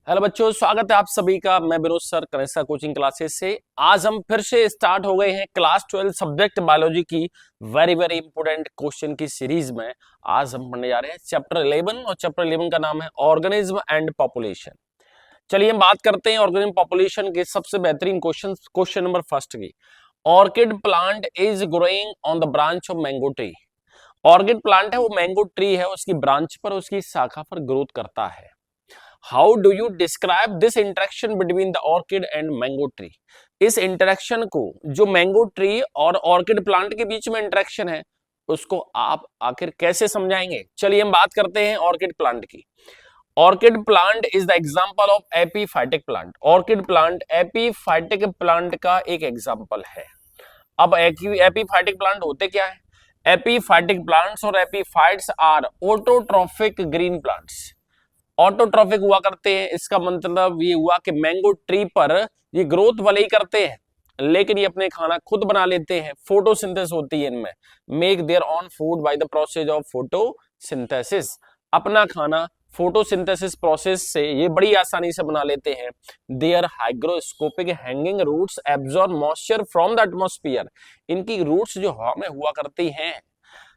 Hello बच्चों, स्वागत है आप सभी का। मैं विनोद सर कनेक्सा कोचिंग क्लासेस से। आज हम फिर से स्टार्ट हो गए हैं क्लास 12 सब्जेक्ट बायोलॉजी की वेरी वेरी इंपोर्टेंट क्वेश्चन की सीरीज में। आज हम पढ़ने जा रहे हैं चैप्टर 11 और चैप्टर 11 का नाम है ऑर्गेनिज्म एंड पॉपुलेशन। चलिए हम बात करते हैं ऑर्गेनिज्म पॉपुलेशन के सबसे बेहतरीन क्वेश्चन नंबर फर्स्ट की। Orchid plant is growing on the branch of mango tree. Orchid plant है वो मैंगो ट्री है, उसकी ब्रांच पर, उसकी शाखा पर ग्रोथ करता है। How do you describe this interaction between the orchid and mango tree. इस इंटरेक्शन को, जो मैंगो ट्री और ऑर्किड प्लांट के बीच में इंटरेक्शन है, उसको आप आखिर कैसे समझाएंगे। चलिए हम बात करते हैं ऑर्किड प्लांट की। Orchid plant is the example of epiphytic plant. Orchid plant epiphytic plant का एक एग्जांपल है। अब एपीफाइटिक प्लांट होते क्या है? एपीफाइटिक प्लांट्स और epiphytes are autotrophic green plants. Autotrophic हुआ करते हैं, इसका मतलब ये हुआ कि मैंगो ट्री पर ये ग्रोथ भले ही करते हैं लेकिन ये अपने खाना खुद बना लेते हैं। फोटोसिंथेसिस होती है इनमें। Make their own food by the process of photosynthesis. अपना खाना फोटोसिंथेसिस प्रोसेस से ये बड़ी आसानी से बना लेते हैं। Their hygroscopic hanging roots absorb moisture from the atmosphere. इनकी रूट्स जो हवा में हुआ करती हैं,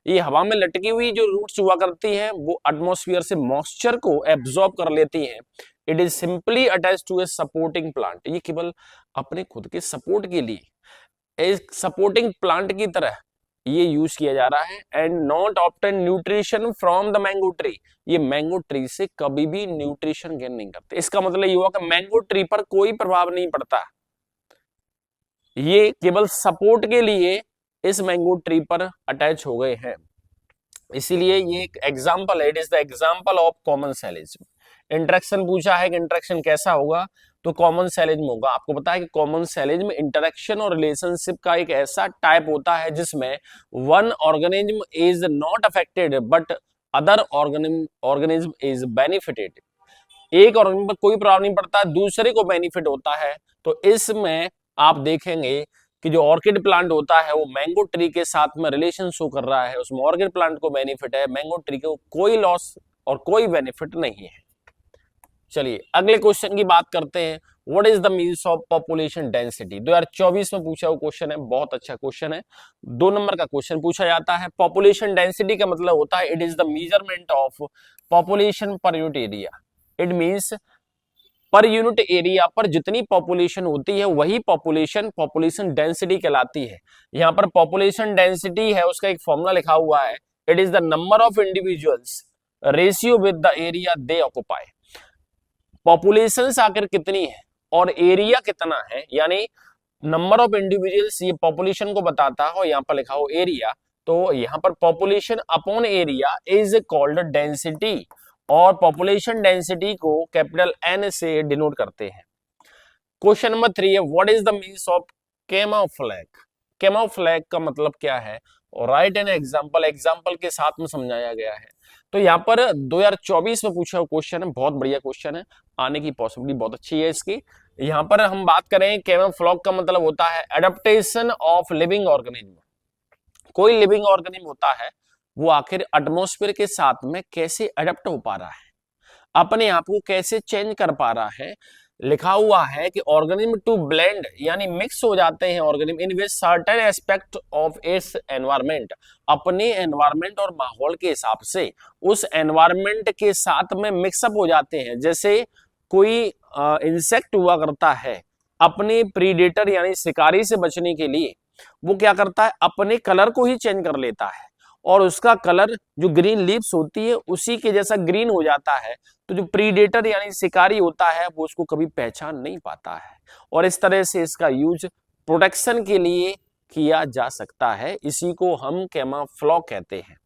ये हवा में लटकी हुई जो रूट्स हुआ करती हैं, वो एटमॉस्फेयर से मॉइस्चर को एब्जॉर्ब कर लेती हैं। It is simply attached to a supporting plant. ये केवल अपने खुद के सपोर्ट के लिए एक सपोर्टिंग प्लांट की तरह ये यूज किया जा रहा है। And not obtain nutrition from the mango tree. ये मैंगो ट्री से कभी भी न्यूट्रिशन गेन नहीं करते। इसका मतलब ये हुआ कि मैंगो ट्री पर कोई प्रभाव नहीं पड़ता, ये केवल सपोर्ट के लिए इस मैंगो ट्री पर अटैच हो गए हैं। इसीलिए ये एक एग्जांपल है। It is the example of commensalism. Interaction पूछा है कि इंटरेक्शन कैसा होगा, तो कॉमन सेलिज्म होगा। आपको पता है कि कॉमन सेलिज्म इंटरेक्शन और रिलेशनशिप का एक ऐसा टाइप होता है जिसमें one organism is not affected but other organism is benefited. एक ऑर्गेनिज्म पर कोई प्रभाव नहीं पड़ता, दूसरे को बेनिफिट होता है। तो इसमें आप देखेंगे कि जो ऑर्किड प्लांट होता है वो मैंगो ट्री के साथ में रिलेशन शो कर रहा है, उसमें ऑर्किड प्लांट को बेनिफिट है, मैंगो ट्री को कोई लॉस और कोई बेनिफिट नहीं है। चलिए अगले क्वेश्चन की बात करते हैं। What is the means of population density. 2024 में पूछा हुआ क्वेश्चन है, बहुत अच्छा क्वेश्चन है। 2 नंबर का क्वेश्चन पूछा जाता है। पॉपुलेशन डेंसिटी का मतलब होता है it is the measurement of population per unit area. It means per unit area पर जितनी पॉपुलेशन होती है वही पॉपुलेशन डेंसिटी कहलाती है। यहाँ पर पॉपुलेशन डेंसिटी है, उसका एक फॉर्मूला लिखा हुआ है। It is the number of individuals ratio with the area they occupy. Population आखिर कितनी है और एरिया कितना है, यानी नंबर ऑफ इंडिविजुअल्स ये पॉपुलेशन को बताता है और यहाँ पर लिखा हो एरिया, तो यहाँ पर population upon area is called density. और पॉपुलेशन डेंसिटी को कैपिटल एन से डिनोट करते हैं। क्वेश्चन नंबर 3 है what is the means of camouflage. Camouflage का मतलब क्या है और राइट एन एग्जांपल। एग्जांपल के साथ में समझाया गया है। तो यहाँ पर 2024 में पूछा हुआ क्वेश्चन है, बहुत बढ़िया क्वेश्चन है, आने की पॉसिबिलिटी बहुत अच्छी है इसकी। यहाँ पर हम बात करें कैमोफ्लैग का मतलब होता है एडेप्टेशन ऑफ लिविंग ऑर्गेनिज्म। कोई लिविंग ऑर्गेनिज्म होता है वो आखिर एटमॉस्फेयर के साथ में कैसे अडेप्ट हो पा रहा है, अपने आप को कैसे चेंज कर पा रहा है। लिखा हुआ है कि ऑर्गेनिज्म टू ब्लेंड, यानी मिक्स हो जाते हैं organism in which certain aspect of its environment. अपने एनवायरमेंट और माहौल के हिसाब से उस एनवायरमेंट के साथ में मिक्सअप हो जाते हैं। जैसे कोई इंसेक्ट हुआ करता है, अपने प्रीडेटर यानी शिकारी से बचने के लिए वो क्या करता है, अपने कलर को ही चेंज कर लेता है और उसका कलर जो ग्रीन लीव्स होती है उसी के जैसा ग्रीन हो जाता है। तो जो प्रीडेटर यानी शिकारी होता है वो उसको कभी पहचान नहीं पाता है और इस तरह से इसका यूज प्रोटेक्शन के लिए किया जा सकता है। इसी को हम कैमोफ्लैग कहते हैं।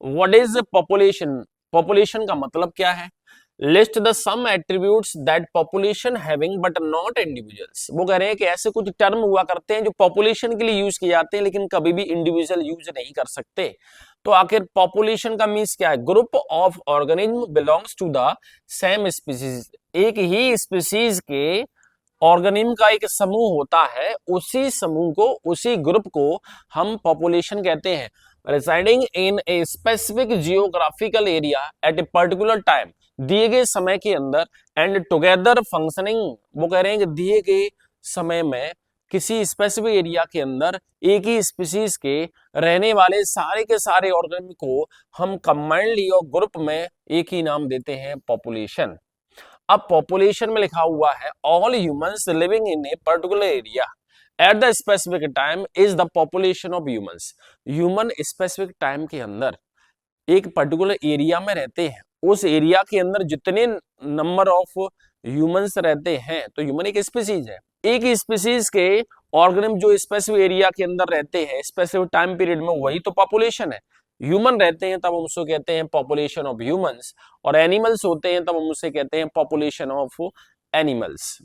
What is population. पॉपुलेशन का मतलब क्या है? List the some attributes that population having but not individuals. वो कह रहे हैं कि ऐसे कुछ टर्म हुआ करते हैं जो पॉपुलेशन के लिए यूज किए जाते हैं लेकिन कभी भी इंडिविजुअल यूज नहीं कर सकते। तो आखिर पॉपुलेशन का मीन्स क्या है? Group of organism belongs to the same species. एक ही स्पीसीज के ऑर्गेनिज्म का एक समूह होता है, उसी समूह को, उसी ग्रुप को हम पॉपुलेशन कहते हैं। residing in a specific geographical area at a particular time। दिए गए समय के अंदर एंड टुगेदर फंक्शनिंग, वो कह रहे हैं कि दिए गए समय में किसी स्पेसिफिक एरिया के अंदर एक ही स्पीसीज के रहने वाले सारे के सारे ऑर्गेनिज्म को हम कंबाइंडली और ग्रुप में एक ही नाम देते हैं पॉपुलेशन। अब पॉपुलेशन में लिखा हुआ है all humans living in a particular area at the specific time is the population of humans. Human specific time के अंदर एक पर्टिकुलर एरिया में रहते हैं, उस एरिया के अंदर जितने नंबर ऑफ ह्यूमंस रहते हैं, तो ह्यूमन एक स्पीसीज है, एक ही स्पीसीज के ऑर्गेनिज्म जो स्पेसिफिक एरिया के अंदर रहते हैं स्पेसिफिक टाइम पीरियड में, वही तो पॉपुलेशन है। ह्यूमन रहते हैं तब हम उसको कहते हैं पॉपुलेशन ऑफ ह्यूमंस, और एनिमल्स होते हैं तब हम उससे कहते हैं पॉपुलेशन ऑफ एनिमल्स।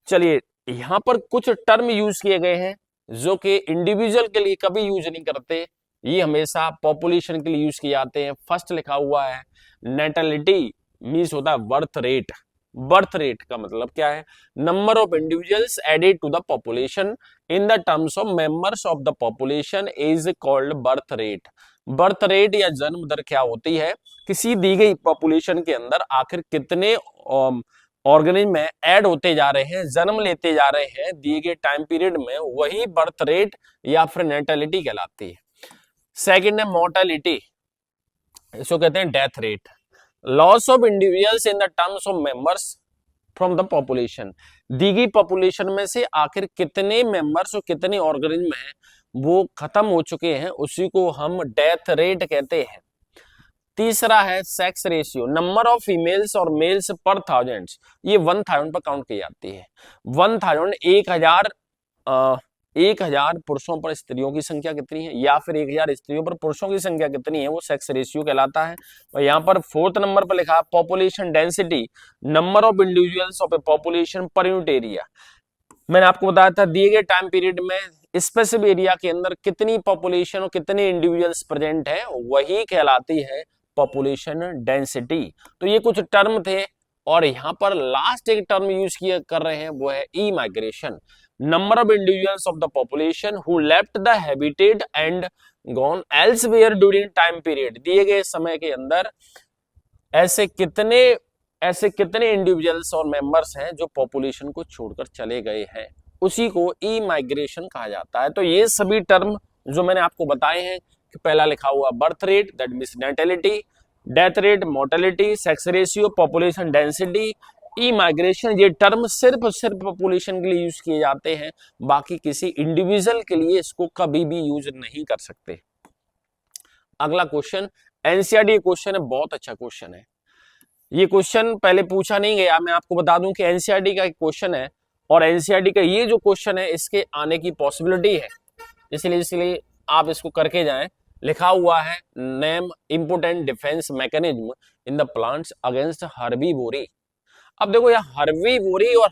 चलिए, यहाँ पर कुछ टर्म यूज किए गए हैं जो कि इंडिविजुअल के लिए कभी यूज नहीं करते, ये हमेशा पॉपुलेशन के लिए यूज किए जाते हैं। फर्स्ट लिखा हुआ है नेटलिटी, मीन्स होता है बर्थ रेट। बर्थ रेट का मतलब क्या है? Number of individuals added to the population in the terms of members of the population is called birth rate. Birth rate या जन्म दर क्या होती है? किसी दी गई पॉपुलेशन के अंदर आखिर कितने ऑर्गेनिज्म में ऐड होते जा रहे हैं, जन्म लेते जा रहे हैं दिए गए टाइम पीरियड में, वही बर्थ रेट या फिर नेटलिटी कहलाती है। सेकेंड है मोर्टेलिटी, इसको कहते हैं death rate. Loss of individuals in the terms of members from the population, दी गई पॉपुलेशन में से आखिर कितने मेंबर्स और कितने ऑर्गेनिज्म हैं वो खत्म हो चुके हैं, उसी को हम डेथ रेट कहते हैं। तीसरा है sex ratio, number of females और मेल्स पर थाउजेंड्स, ये 1000 पर काउंट की जाती है। 1000 1000 पुरुषों पर स्त्रियों की संख्या कितनी है, या फिर 1000 स्त्रियों पर पुरुषों की संख्या कितनी है, वो सेक्स रेशियो कहलाता है। और यहाँ पर 4th नंबर पर लिखा है population density, number of individuals of A population per unit area. मैंने आपको बताया था दिए गए टाइम पीरियड में स्पेसिफिक एरिया के अंदर कितनी पॉपुलेशन और कितने इंडिविजुअल्स प्रेजेंट है, वही कहलाती है पॉपुलेशन डेंसिटी। तो ये कुछ टर्म थे, और यहाँ पर लास्ट एक टर्म यूज किया कर रहे हैं, वो है emigration, number of individuals of the population who left the habitat and gone elsewhere during time period. दिए गए समय के अंदर ऐसे कितने इंडिविजुअल्स और मेंबर्स हैं जो पॉपुलेशन को छोड़कर चले गए हैं, उसी को ई माइग्रेशन कहा जाता है। तो ये सभी टर्म जो मैंने आपको बताए हैं कि पहला लिखा हुआ birth rate, that means natality, death rate, mortality, sex ratio, population density, E migration, ये टर्म सिर्फ पॉपुलेशन के लिए यूज किए जाते हैं, बाकी किसी इंडिविजुअल के लिए इसको कभी भी यूज नहीं कर सकते। अगला क्वेश्चन एनसीईआरटी क्वेश्चन है, बहुत अच्छा क्वेश्चन है। ये क्वेश्चन पहले पूछा नहीं गया, मैं आपको बता दूं कि एनसीईआरटी का एक क्वेश्चन है, और एनसीईआरटी का ये जो क्वेश्चन है इसके आने की पॉसिबिलिटी है, इसलिए आप इसको करके जाएं। लिखा हुआ है name important defence mechanism in the plants against herbivory. अब देखो यहाँ हर्बीवोरी और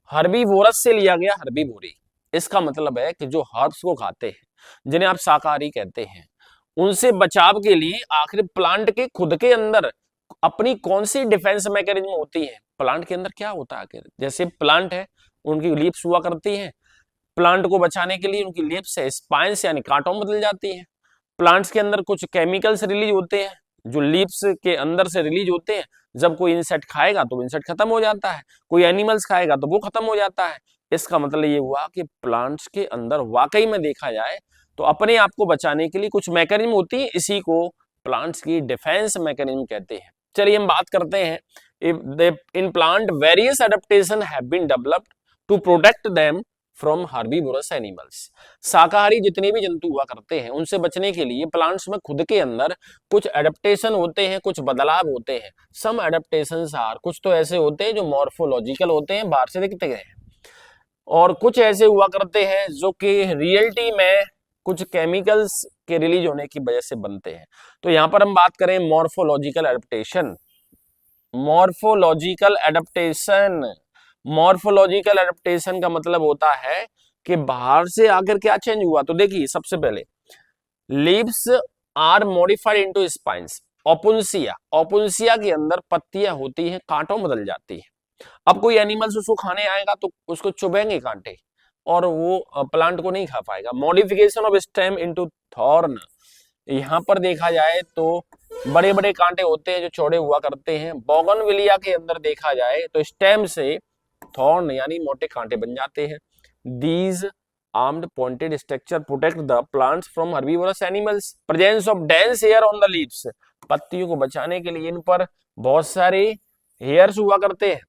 हर्बीवोरस से लिया गया हर्बीवोरी, इसका मतलब है कि जो हर्ब्स को खाते हैं, जिन्हें आप शाकाहारी कहते हैं, उनसे बचाव के लिए आखिर प्लांट के खुद के अंदर अपनी कौन सी डिफेंस मैकेनिज्म होती है। प्लांट के अंदर क्या होता है आखिर? जैसे प्लांट है, उनकी लीव्स हुआ करती हैं, प्लांट को बचाने के लिए उनकी लीव्स है स्पाइन्स यानी कांटों में बदल जाती हैं। प्लांट्स के अंदर कुछ केमिकल्स रिलीज होते हैं जो लीव्स के अंदर से रिलीज होते हैं, जब कोई इंसेक्ट खाएगा तो इंसेक्ट खत्म हो जाता है, कोई एनिमल्स खाएगा तो वो खत्म हो जाता है। इसका मतलब ये हुआ कि प्लांट्स के अंदर वाकई में देखा जाए तो अपने आप को बचाने के लिए कुछ मैकेनिज्म होती है, इसी को प्लांट्स की डिफेंस मैकेनिज्म कहते हैं। चलिए हम बात करते हैं, in plant various adaptation have been developed to protect them from herbivorous animals. शाकाहारी जितने भी जंतु हुआ करते हैं उनसे बचने के लिए प्लांट्स में खुद के अंदर कुछ एडेप्टेशन होते हैं, कुछ बदलाव होते हैं। सम एडेप्टेशंस आर, कुछ तो ऐसे होते हैं जो मॉर्फोलॉजिकल होते हैं, बाहर से दिखते हैं, और कुछ ऐसे हुआ करते हैं जो कि रियलिटी में कुछ केमिकल्स के रिलीज होने की वजह से बनते हैं। तो यहां पर हम बात करें मॉर्फोलॉजिकल एडेप्टेशन। मॉर्फोलॉजिकल एडेप्टेशन का मतलब होता है कि बाहर से आकर क्या चेंज हुआ। तो देखिए सबसे पहले leaves are modified into spines. Opuntia के अंदर पत्तियां होती हैं, कांटों में बदल जाती है। अब कोई एनिमल्स उसको खाने आएगा तो उसको चुभेंगे कांटे और वो प्लांट को नहीं खा पाएगा। Modification of stem into thorn, यहां पर देखा जाए तो बड़े बड़े कांटे होते हैं जो चौड़े हुआ करते हैं। बोगनविलिया के अंदर देखा जाए तो स्टेम से थॉर्न यानी मोटे कांटे बन जाते हैं। These armed pointed structure protect the plants from herbivorous animals. Presence of dense hair on the leaves, पत्तियों को बचाने के लिए इन पर बहुत सारे हेयर्स हुआ करते हैं।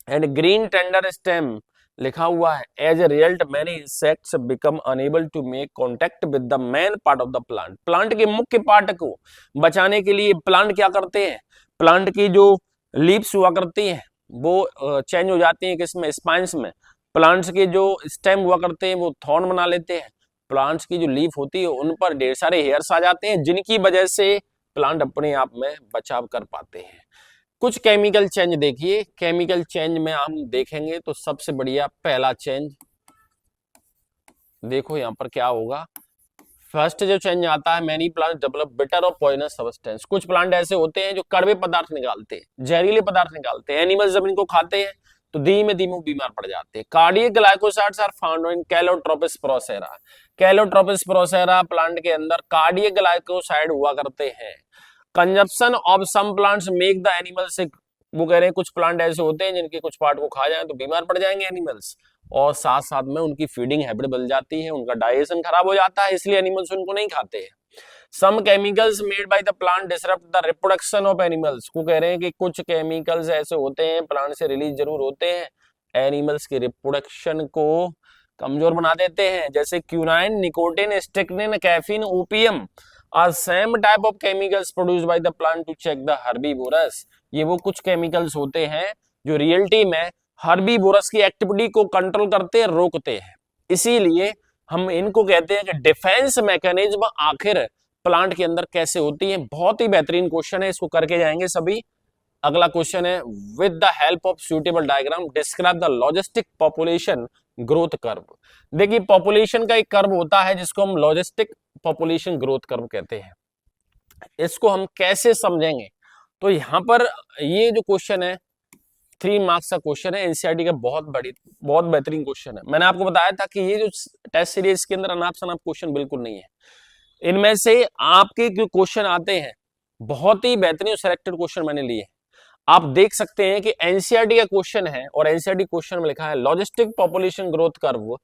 एंड ग्रीन टेंडर स्टेम लिखा हुआ है, as a result many insects become unable to make contact with the main part of the plant. Plant के मुख्य पार्ट को बचाने के लिए प्लांट क्या करते हैं, प्लांट की जो लीव्स हुआ करती हैं वो चेंज हो जाती हैं किसमें, स्पाइन्स में। प्लांट्स के जो स्टेम हुआ करते हैं वो थॉर्न बना लेते हैं। प्लांट्स की जो लीफ होती है उन पर ढेर सारे हेयर्स आ जाते हैं, जिनकी वजह से प्लांट अपने आप में बचाव कर पाते हैं। कुछ केमिकल चेंज देखिए, केमिकल चेंज में हम देखेंगे तो सबसे बढ़िया पहला चेंज देखो यहां पर क्या होगा। फर्स्ट जो चेंज आता है, मैनी प्लांट डेवलप बिटर और पॉइजनस सब्सटेंस। कुछ प्लांट ऐसे होते हैं जो कड़वे पदार्थ निकालते हैं, जहरीले पदार्थ निकालते हैं। एनिमल्स जब इनको खाते हैं तो धीमे धीमे बीमार पड़ जाते हैं। Cardiac glycosides are found in Calotropis procera. Calotropis procera plant के अंदर कार्डियक ग्लाइकोसाइड हुआ करते हैं। Consumption of some plants make the animal sick. वो कह रहे हैं कुछ प्लांट ऐसे होते हैं जिनके कुछ पार्ट को खा जाए तो बीमार पड़ जाएंगे एनिमल्स, और साथ साथ में उनकी फीडिंग हैबिट बदल जाती है, उनका डाइजेशन खराब हो जाता है, इसलिए एनिमल्स उनको नहीं खाते हैं। Some chemicals made by the plant disrupt the reproduction of animals. को कह रहे हैं कि कुछ केमिकल्स ऐसे होते हैं प्लांट से रिलीज जरूर होते हैं, एनिमल्स के रिप्रोडक्शन को कमजोर बना देते हैं। जैसे quinine, nicotine, strychnine, caffeine, opium are same type of chemicals produced by the plant to check the herbivorous. ये वो कुछ केमिकल्स होते हैं जो रियलिटी में हर्बीवोरस की एक्टिविटी को कंट्रोल करते हैं, रोकते हैं। इसीलिए हम इनको कहते हैं कि डिफेंस मैकेनिज्म आखिर प्लांट के अंदर कैसे होती है। बहुत ही बेहतरीन क्वेश्चन है, इसको करके जाएंगे सभी। अगला क्वेश्चन है, with the help of suitable diagram describe the logistic population growth curve. देखिए पॉपुलेशन का एक कर्व होता है जिसको हम लॉजिस्टिक पॉपुलेशन ग्रोथ कर्व कहते हैं। इसको हम कैसे समझेंगे, तो यहां पर ये जो क्वेश्चन है 3 मार्क्स का क्वेश्चन है, एनसीईआरटी का बहुत बेहतरीन क्वेश्चन है। मैंने आपको बताया था कि ये जो टेस्ट सीरीज के अंदर अनाप शनाप क्वेश्चन बिल्कुल नहीं है। इनमें से आपके जो क्वेश्चन आते हैं बहुत ही बेहतरीन सिलेक्टेड क्वेश्चन मैंने लिए। आप देख सकते हैं कि एनसीईआरटी का क्वेश्चन है और एनसीईआरटी क्वेश्चन में लिखा है logistic population growth curve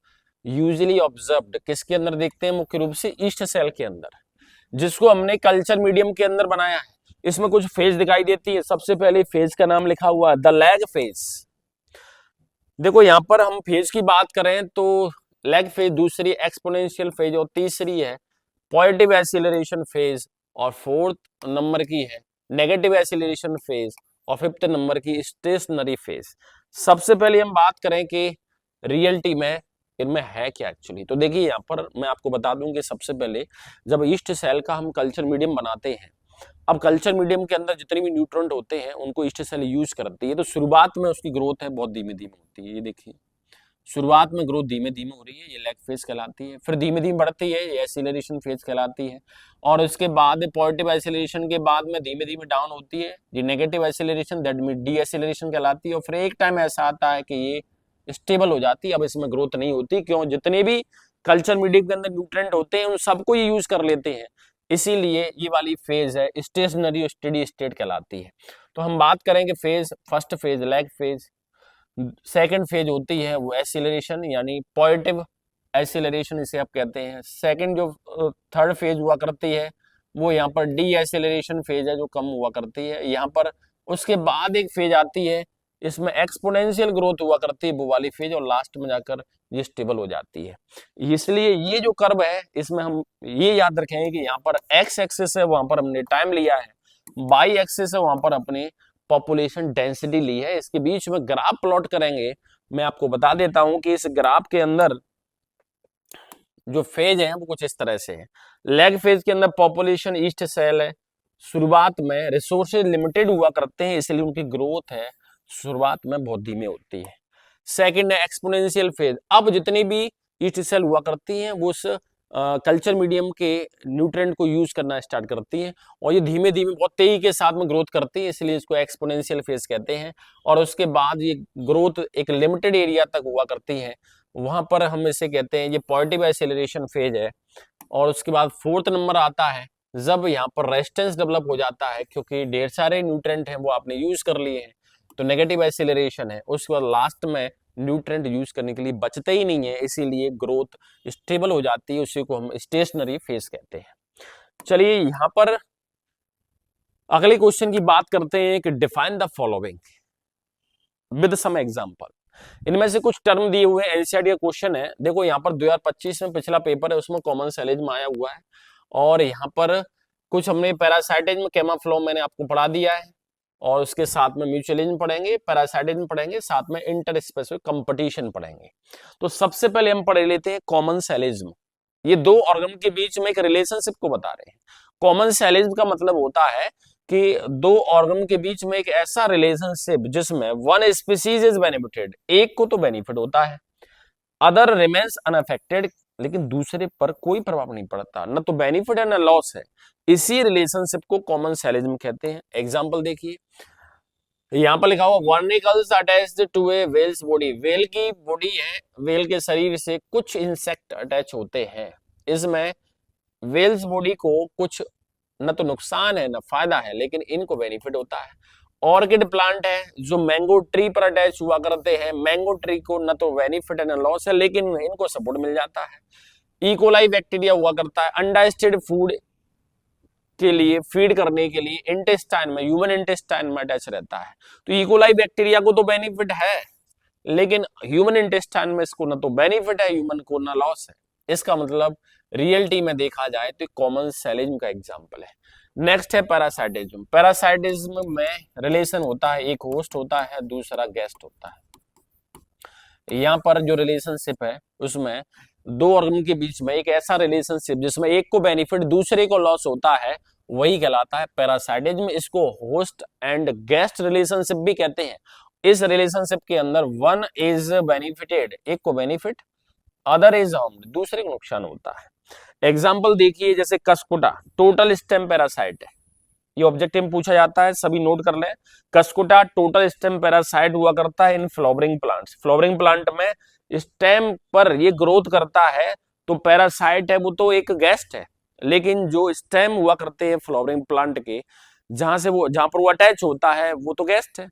usually observed. किसके अंदर देखते हैं, मुख्य रूप से ईस्ट सेल के अंदर, जिसको हमने कल्चर मीडियम के अंदर बनाया है। इसमें कुछ फेज दिखाई देती है। सबसे पहले फेज का नाम लिखा हुआ है द लैग फेज। देखो यहां पर हम फेज की बात करें तो लैग फेज दूसरी, एक्सपोनेंशियल फेज और तीसरी है पॉजिटिव एक्सीलरेशन फेज, और 4th नंबर की है नेगेटिव एक्सीलरेशन फेज, और 5th नंबर की स्टेशनरी फेज। सबसे पहले हम बात करें कि रियलिटी में इनमें है क्या एक्चुअली, तो देखिए यहाँ पर मैं आपको बता दूं कि सबसे पहले जब ईस्ट सेल का हम कल्चर मीडियम बनाते हैं, अब कल्चर मीडियम के अंदर जितने भी न्यूट्रिएंट होते हैं उनको ईस्ट सेल यूज करती है। तो शुरुआत में उसकी ग्रोथ है बहुत धीमे धीमे होती है, ये देखिए शुरुआत में ग्रोथ धीमे धीमे हो रही है, ये लैग फेज कहलाती है। फिर धीमे धीमे बढ़ती है, ये एक्सीलरेशन फेज कहलाती है। और उसके बाद पॉजिटिव एक्सीलरेशन के बाद में धीमे धीमे डाउन होती है, ये negative acceleration that mean D acceleration कहलाती है। और फिर एक टाइम ऐसा आता है कि ये स्टेबल हो जाती है, अब इसमें ग्रोथ नहीं होती। क्यों, जितने भी कल्चर मीडियम के अंदर न्यूट्रिएंट होते हैं उन सबको ये यूज कर लेते हैं, इसीलिए ये वाली फेज है स्टेशनरी और स्टेडी स्टेट कहलाती है। तो हम बात करेंगे phase, first phase lag phase, second phase होती है वो एक्सीलरेशन यानी पॉजिटिव एक्सीलरेशन इसे आप कहते हैं। सेकंड जो थर्ड फेज हुआ करती है वो यहाँ पर डी एक्सीलरेशन फेज है जो कम हुआ करती है यहाँ पर। उसके बाद एक फेज आती है इसमें एक्सपोनेंशियल ग्रोथ हुआ करती है वो वाली फेज, और लास्ट में जाकर ये स्टेबल हो जाती है। इसलिए ये जो कर्व है इसमें हम ये याद रखेंगे कि यहाँ पर एक्स एक्सिस है वहां पर हमने टाइम लिया है, वाई एक्सिस है वहां पर अपने पॉपुलेशन डेंसिटी ली है। इसके बीच में ग्राफ प्लॉट करेंगे। मैं आपको बता देता हूं कि इस ग्राफ के अंदर जो फेज है वो कुछ इस तरह से है। लैग फेज के अंदर पॉपुलेशन ईस्ट सेल है, शुरुआत में रिसोर्सेज लिमिटेड हुआ करते हैं इसलिए उनकी ग्रोथ है शुरुआत में बहुत धीमे होती है। सेकंड है एक्सपोनेंशियल फेज, अब जितनी भी ईस्ट सेल हुआ करती हैं वो उस कल्चर मीडियम के न्यूट्रिएंट को यूज करना स्टार्ट करती है और ये धीमे धीमे बहुत तेजी के साथ में ग्रोथ करती है, इसलिए इसको एक्सपोनेंशियल फेज कहते हैं। और उसके बाद ये ग्रोथ एक लिमिटेड एरिया तक हुआ करती है, वहां पर हम इसे कहते हैं ये पॉजिटिव एक्सेलरेशन फेज है। और उसके बाद 4th नंबर आता है जब यहाँ पर रेजिस्टेंस डेवलप हो जाता है क्योंकि ढेर सारे न्यूट्रेंट हैं वो आपने यूज कर लिए हैं, तो नेगेटिव एक्सीलरेशन है, उसके बाद लास्ट में न्यूट्रेंट यूज करने के लिए बचते ही नहीं है, इसीलिए ग्रोथ स्टेबल हो जाती है, उसी को हम स्टेशनरी फेज कहते हैं। चलिए यहाँ पर अगले क्वेश्चन की बात करते हैं कि define the following with some example. इनमें से कुछ टर्म दिए हुए हैं, एनसीईआरटी का क्वेश्चन है। देखो यहाँ पर 2025 में पिछला पेपर है, उसमें कॉमन सैलेज में आया हुआ है, और यहाँ पर कुछ हमने पैरासाइटिज्म केमाफ्लो मैंने आपको पढ़ा दिया है, और उसके साथ में म्यूचुअलिज्म पढ़ेंगे, पैरासाइटिज्म पढ़ेंगे, साथ में इंटर स्पेसिफिक कंपटीशन पढ़ेंगे। तो सबसे पहले हम पढ़ लेते हैं कॉमन सैलेज्म। ये दो ऑर्गन के बीच में एक रिलेशनशिप को बता रहे हैं। कॉमन सैलेज्म का मतलब होता है कि दो ऑर्गन के बीच में एक ऐसा रिलेशनशिप जिसमें वन स्पीसीज इज बेनिफिटेड, एक को तो बेनिफिट होता है, अदर रिमेन्स अनअफेक्टेड, लेकिन दूसरे पर कोई प्रभाव नहीं पड़ता, न तो बेनिफिट है न लॉस है। इसी रिलेशनशिप को कॉमन सैलेज्म कहते हैं। एग्जांपल देखिए, यहाँ पर लिखा हुआ barnacles attached to a whale's body. Whale की बॉडी है, वेल के शरीर से कुछ इंसेक्ट अटैच होते हैं। इसमें वेल्स बॉडी को कुछ न तो नुकसान है न फायदा है, लेकिन इनको बेनिफिट होता है। ऑर्किड प्लांट है जो मैंगो ट्री पर अटैच हुआ करते हैं, मैंगो ट्री को न तो बेनिफिट है न लॉस है, लेकिन इनको सपोर्ट मिल जाता है। इकोलाई बैक्टीरिया हुआ करता है अनडाइजेस्टेड फूड के लिए, फीड करने के लिए इंटेस्टाइन में, ह्यूमन इंटेस्टाइन में अटैच रहता है। तो इकोलाई बैक्टीरिया को तो बेनिफिट है, लेकिन ह्यूमन इंटेस्टाइन में इसको न तो बेनिफिट है ह्यूमन को, न लॉस है। इसका मतलब रियलिटी में देखा जाए तो कॉमन सैलेज्म का एग्जांपल है। नेक्स्ट है पैरासाइटिज्म। पैरासाइटिज्म में रिलेशन होता है, एक होस्ट होता है, दूसरा गेस्ट होता है। यहाँ पर जो रिलेशनशिप है उसमें दो ऑर्गन के बीच में एक ऐसा रिलेशनशिप जिसमें एक को बेनिफिट दूसरे को लॉस होता है, वही कहलाता है पैरासाइटिज्म। इसको होस्ट एंड गेस्ट रिलेशनशिप भी कहते हैं। इस रिलेशनशिप के अंदर वन इज बेनिफिटेड, एक को बेनिफिट, अदर इज हार्म्ड, दूसरे को नुकसान होता है। एग्जाम्पल देखिए, जैसे कस्कुटा टोटल स्टेम पैरासाइट है, ये ऑब्जेक्टिव में पूछा जाता है, सभी नोट कर लें। कस्कुटा टोटल स्टेम पैरासाइट हुआ करता है in flowering plants. Flowering plant में स्टेम पर ये ग्रोथ करता है, तो पैरासाइट है वो तो एक गेस्ट है, लेकिन जो स्टेम हुआ करते हैं फ्लावरिंग प्लांट के, जहां पर वो अटैच होता है वो तो गेस्ट है,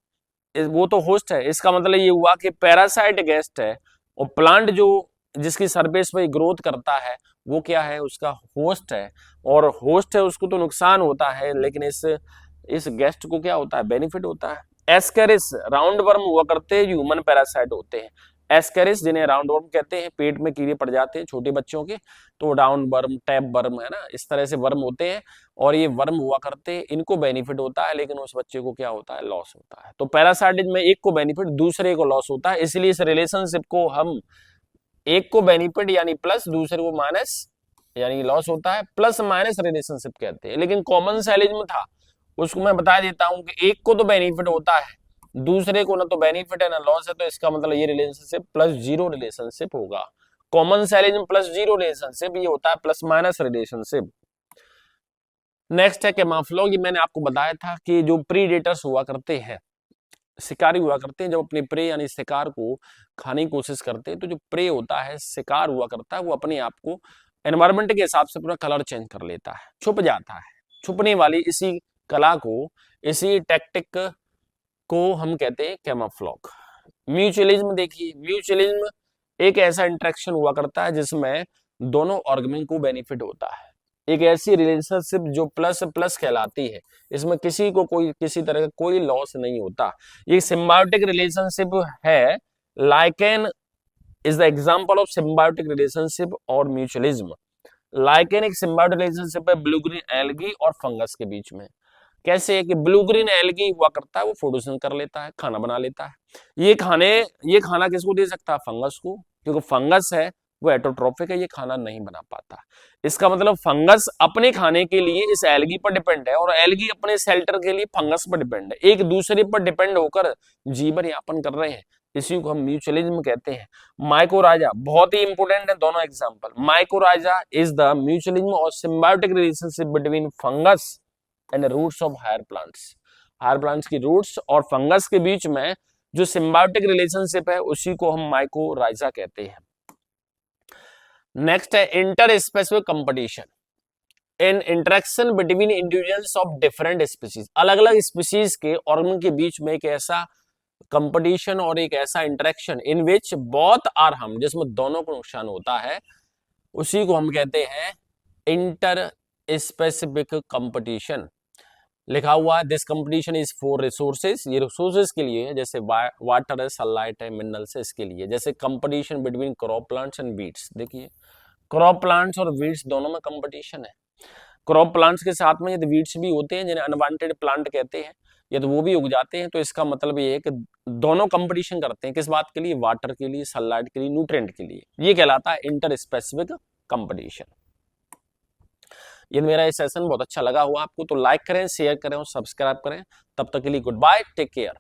वो तो होस्ट है। इसका मतलब ये हुआ कि पैरासाइट गेस्ट है और प्लांट जो जिसकी सरफेस पे ग्रोथ करता है वो क्या है, उसका होस्ट है, और होस्ट है उसको तो नुकसान होता है, लेकिन इस गेस्ट को क्या होता है, बेनिफिट होता है। एस्केरिस राउंड वर्म हुआ करते हैं, ह्यूमन पैरासाइट होते हैं। एस्केरिस जिन्हें राउंड वर्म कहते हैं, पेट में कीड़े पड़ जाते हैं छोटे बच्चों के, तो राउंड वर्म, टैप वर्म है ना, इस तरह से वर्म होते हैं, और ये वर्म हुआ करते हैं, इनको बेनिफिट होता है, लेकिन उस बच्चे को क्या होता है, लॉस होता है। तो पैरासाइटिज्म में एक को बेनिफिट दूसरे को लॉस होता है, इसलिए इस रिलेशनशिप को हम एक को बेनिफिट यानी प्लस, दूसरे को माइनस यानी लॉस होता है, प्लस माइनस रिलेशनशिप कहते हैं। लेकिन कॉमन सैलेज्म था, उसको मैं बता देता हूं कि एक को तो बेनिफिट होता है, दूसरे को ना तो बेनिफिट है ना लॉस है, तो इसका मतलब ये रिलेशनशिप प्लस जीरो रिलेशनशिप होगा। कॉमन सैलेज्म प्लस जीरो रिलेशनशिप, ये होता है प्लस माइनस रिलेशनशिप। नेक्स्ट है केमाफ्लो। ये मैंने आपको बताया था कि जो प्रीडेटर्स हुआ करते हैं, शिकारी हुआ करते हैं, जब अपने प्रे यानी शिकार को खाने की कोशिश करते हैं, तो जो प्रे होता है, शिकार हुआ करता है, वो अपने आप को एनवायरमेंट के हिसाब से पूरा कलर चेंज कर लेता है, छुप जाता है। छुपने वाली इसी कला को, इसी टैक्टिक को हम कहते हैं कैमोफ्लेज। म्यूचुअलिज्म देखिए, म्यूचुअलिज्म एक ऐसा इंटरेक्शन हुआ करता है जिसमें दोनों ऑर्गन को बेनिफिट होता है, एक ऐसी रिलेशनशिप जो प्लस प्लस कहलाती है, इसमें किसी को कोई किसी तरह का कोई लॉस नहीं होता। ये सिम्बायोटिक रिलेशनशिप है। Lichen is the example of symbiotic relationship और म्यूचुअलिज्म। लाइकेन एक सिम्बायोटिक रिलेशनशिप है ब्लू ग्रीन एल्गी और फंगस के बीच में। कैसे है कि ब्लू ग्रीन एल्गी हुआ करता है, वो फोटोसिंथेसिस कर लेता है, खाना बना लेता है। ये खाना किसको दे सकता है, फंगस को, क्योंकि फंगस है वो एटोट्रोफिक है, ये खाना नहीं बना पाता। इसका मतलब फंगस अपने खाने के लिए इस एल्गी पर डिपेंड है, और एल्गी अपने शेल्टर के लिए फंगस पर डिपेंड है, एक दूसरे पर डिपेंड होकर जीवन यापन कर रहे हैं। इसी को हम म्यूचुअलिज्म कहते हैं। माइकोराइजा बहुत ही इंपोर्टेंट है, दोनों example. Mycorrhiza is the mutualism और symbiotic relationship between fungus and roots of higher plants. Higher plants की रूट्स और फंगस के बीच में जो सिम्बायोटिक रिलेशनशिप है, उसी को हम माइकोराइजा कहते हैं। नेक्स्ट है inter specific competition. In interaction between individuals of different species, अलग अलग स्पीसीज के और उनके बीच में एक ऐसा कंपटीशन और एक ऐसा interaction in which both are harm, जिसमें दोनों को नुकसान होता है, उसी को हम कहते हैं इंटर स्पेसिफिक कंपटीशन। लिखा हुआ है this competition is for resources, ये रिसोर्सेज के लिए है, जैसे वाटर है, सनलाइट है, मिनरल्स है, इसके लिए। जैसे competition between crop plants and weeds, देखिए क्रॉप प्लांट्स और वीड्स दोनों में कंपटीशन है। क्रॉप प्लांट्स के साथ में यदि वीड्स भी होते हैं जिन्हें अनवांटेड प्लांट कहते हैं, यदि वो भी उग जाते हैं, तो इसका मतलब ये है कि दोनों कंपटीशन करते हैं किस बात के लिए, वाटर के लिए, सनलाइट के लिए, न्यूट्रिएंट के लिए। ये कहलाता है इंटर स्पेसिफिक कंपटीशन। ये मेरा ये सेशन बहुत अच्छा लगा हुआ आपको तो लाइक करें, शेयर करें और सब्सक्राइब करें। तब तक के लिए गुड बाय, टेक केयर।